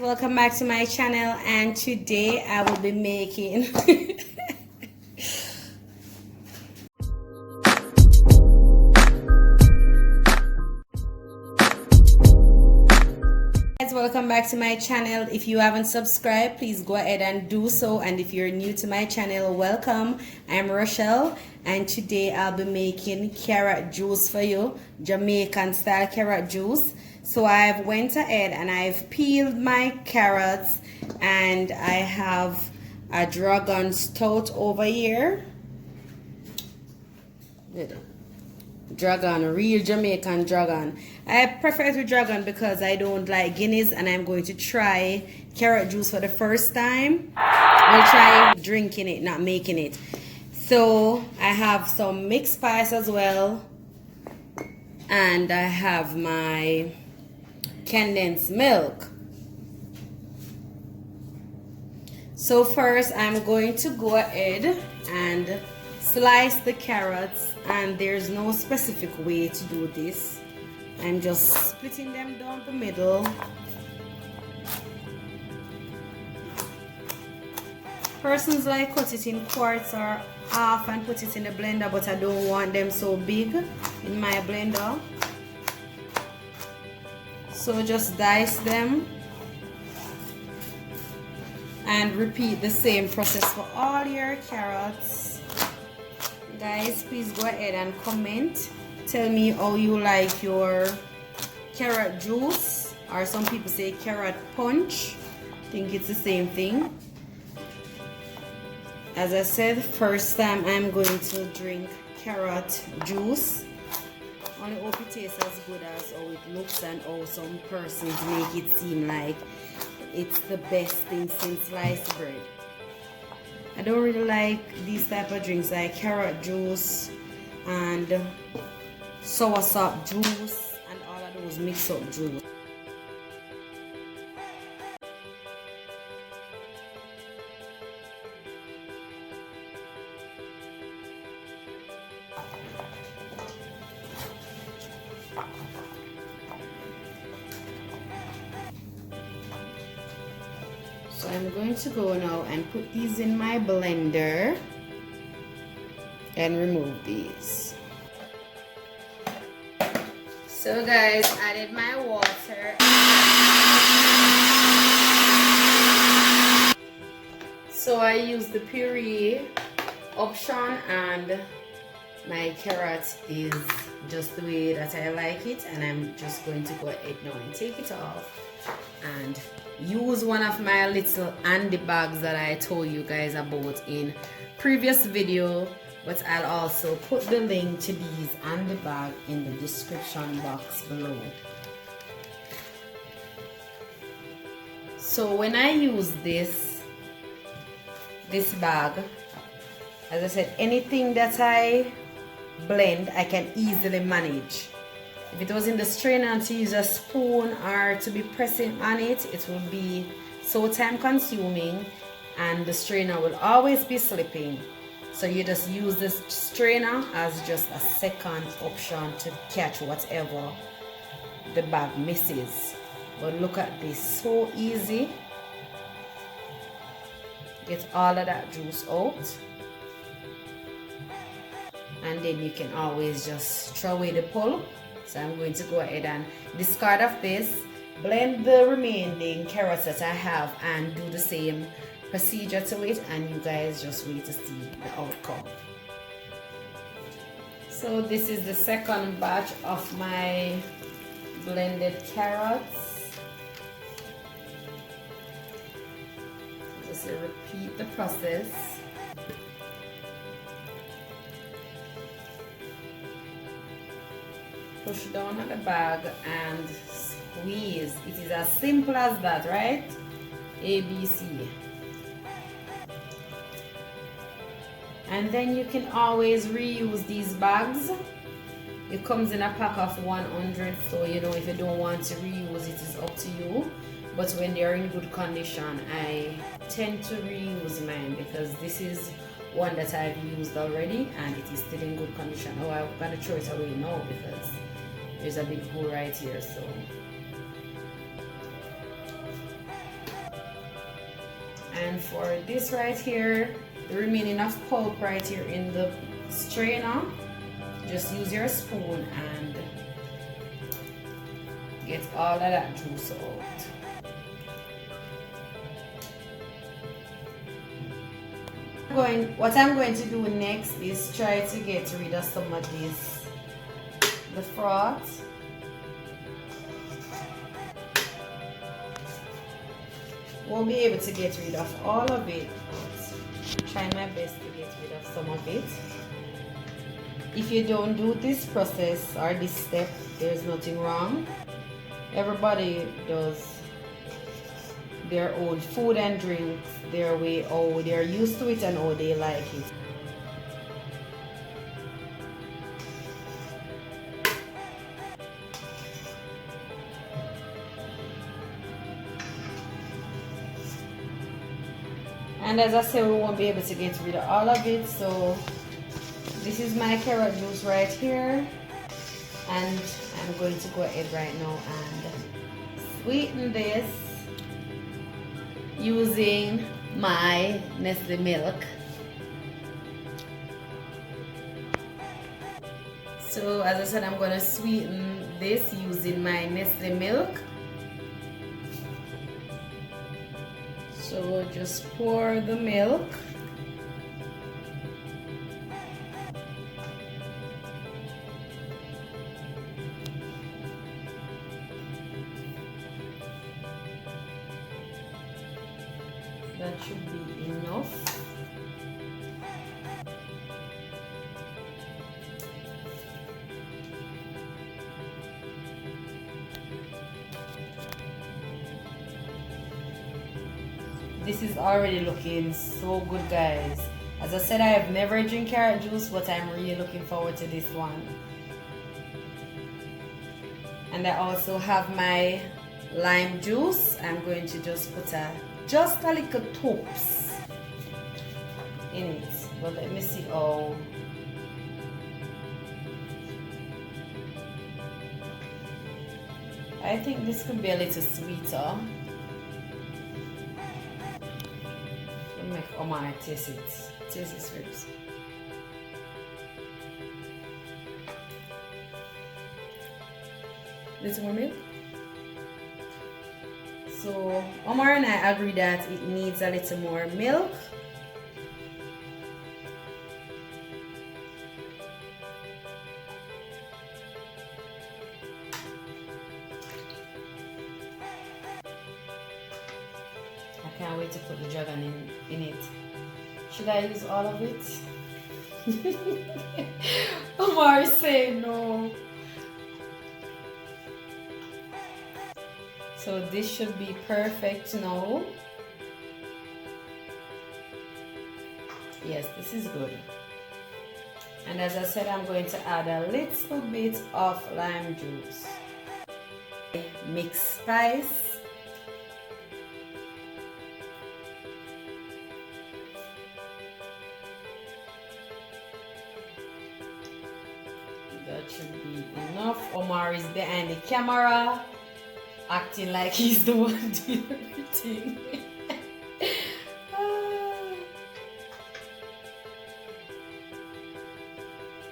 Welcome back to my channel, and today I will be making welcome back to my channel. If you haven't subscribed, please go ahead and do so, and if you're new to my channel, welcome. I'm Rushell, and today I'll be making carrot juice for you, Jamaican style carrot juice. So I've went ahead and I've peeled my carrots, and I have a dragon stout over here. Dragon, real Jamaican dragon. I prefer the dragon because I don't like Guinness, and I'm going to try carrot juice for the first time. I'll try drinking it, not making it. So I have some mixed spice as well, and I have my condensed milk. So first I'm going to go ahead and slice the carrots, and there's no specific way to do this. I'm just splitting them down the middle. Persons like cut it in quarts or half and put it in the blender, but I don't want them so big in my blender. So just dice them and repeat the same process for all your carrots. Guys, please go ahead and comment. Tell me how you like your carrot juice, or some people say carrot punch. I think it's the same thing. As I said, first time I'm going to drink carrot juice. Only hope it tastes as good as how it looks, and how some persons make it seem like it's the best thing since sliced bread. I don't really like these type of drinks like carrot juice and soursop juice and all of those mix up juice. So I'm going to go now and put these in my blender and remove these. So guys, added my water. So I use the puree option, and my carrot is just the way that I like it, and I'm just going to go ahead now and take it off and use one of my little handy bags that I told you guys about in previous video, but I'll also put the link to these handy bag in the description box below. So when I use this bag, as I said, anything that I blend I can easily manage. If it was in the strainer to use a spoon or to be pressing on it, it will be so time consuming, and the strainer will always be slipping. So you just use the strainer as just a second option to catch whatever the bag misses. But look at this, so easy. Get all of that juice out, and then you can always just throw away the pulp. So I'm going to go ahead and discard of this, blend the remaining carrots that I have, and do the same procedure to it, and you guys just wait to see the outcome. So this is the second batch of my blended carrots. Just repeat the process. Push down on the bag and squeeze. It is as simple as that, right? ABC. And then you can always reuse these bags. It comes in a pack of 100, so you know, if you don't want to reuse it, is up to you. But when they are in good condition, I tend to reuse mine because this is one that I've used already and it is still in good condition. Oh, I'm gonna throw it away now because there's a big hole right here. So And for this right here, the remaining of pulp right here in the strainer, just use your spoon and get all of that juice out. What I'm going to do next is try to get rid of some of this, the froth. Won't be able to get rid of all of it, but try my best to get rid of some of it. If you don't do this process or this step, there's nothing wrong. Everybody does their own food and drinks their way, how they're used to it and how they like it. And as I said, we won't be able to get rid of all of it, so this is my carrot juice right here, and I'm going to go ahead right now and sweeten this using my Nestle milk. So as I said, I'm going to sweeten this using my Nestle milk. So just pour the milk. That should be enough. This is already looking so good, guys. As I said, I have never drank carrot juice, but I'm really looking forward to this one. And I also have my lime juice. I'm going to just put just a little tops in it. But let me see how. I think this could be a little sweeter. Make Omar taste it. Taste his ribs. Little more milk. So Omar and I agree that it needs a little more milk. I can't wait to put the dragon in it. Should I use all of it? Omar is saying no. So this should be perfect now. Yes, this is good. And as I said, I'm going to add a little bit of lime juice. Mixed spice. That should be enough. Omar is behind the camera, acting like he's the one doing everything.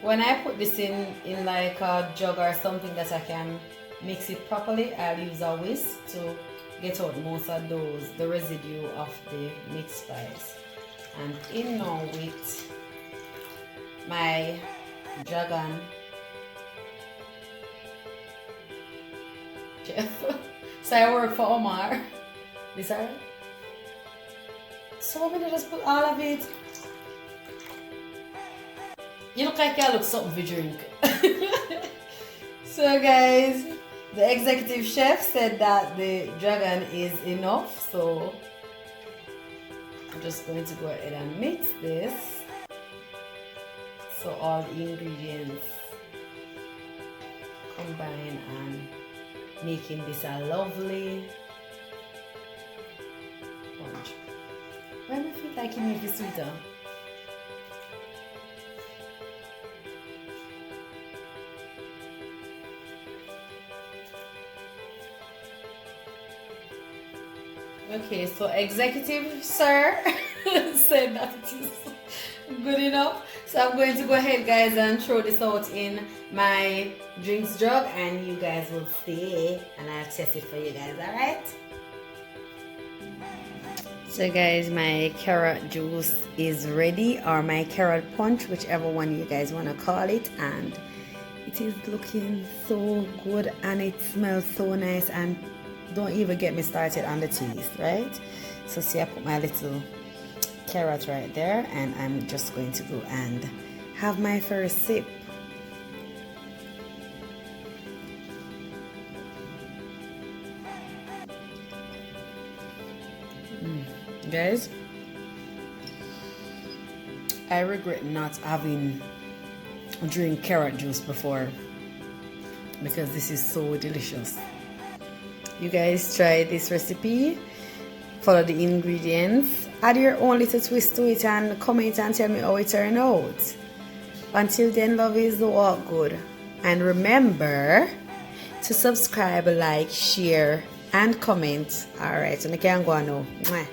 When I put this in like a jug or something that I can mix it properly, I'll use a whisk to get out most of the residue of the mixed spice. And in now with my dragon chef. So I work for Omar. This alright? So I'm gonna just put all of it. You look like I look something to drink. So guys, the executive chef said that the dragon is enough, so I'm just going to go ahead and mix this so all the ingredients combine and making this a lovely punch. Why do I feel like it makes it sweeter? Okay, so executive sir said that it is good enough. So I'm going to go ahead, guys, and throw this out in my drinks jug, and you guys will see, and I'll test it for you guys. All right. So guys, my carrot juice is ready, or my carrot punch, whichever one you guys want to call it, and it is looking so good and it smells so nice. And don't even get me started on the taste, right? So see, I put my little carrot right there, and I'm just going to go and have my first sip. Guys, I regret not having drink carrot juice before, because this is so delicious. You guys try this recipe, follow the ingredients, add your own little twist to it, and comment and tell me how it turned out. Until then, love is the walk good, and remember to subscribe, like, share and comment. Alright, so I can go on now. Mwah.